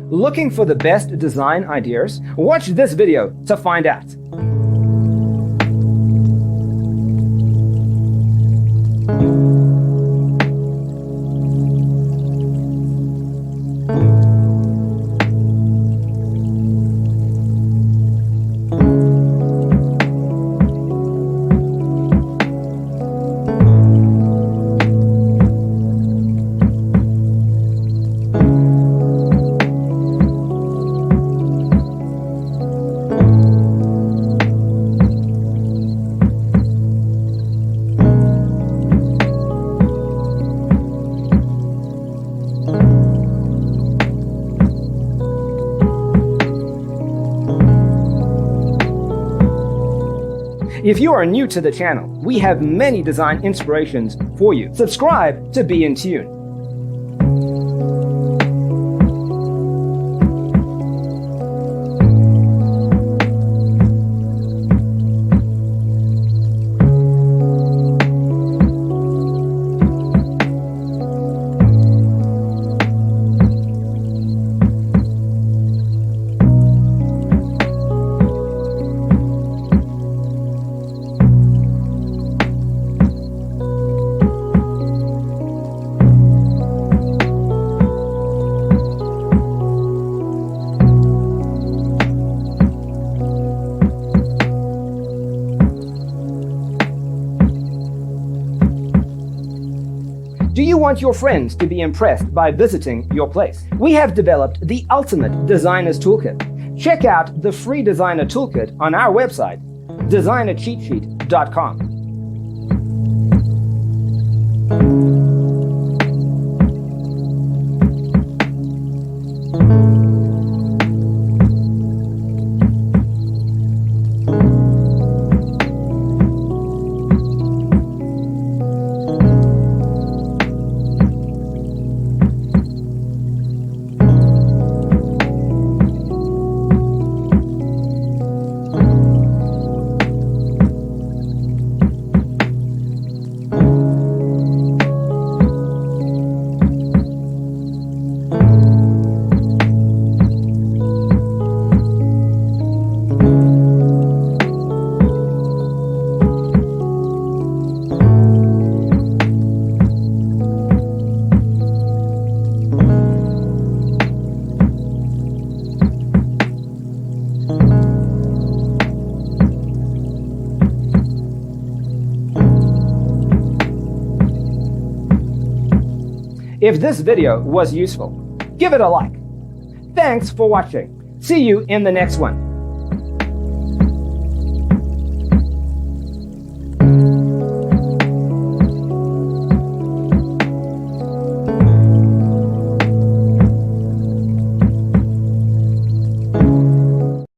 Looking for the best design ideas? Watch this video to find out. If you are new to the channel, we have many design inspirations for you. Subscribe to be in tune. Do you want your friends to be impressed by visiting your place? We have developed the ultimate designer's toolkit. Check out the free designer toolkit on our website, designercheatsheet.com. If this video was useful, give it a like. Thanks for watching. See you in the next one.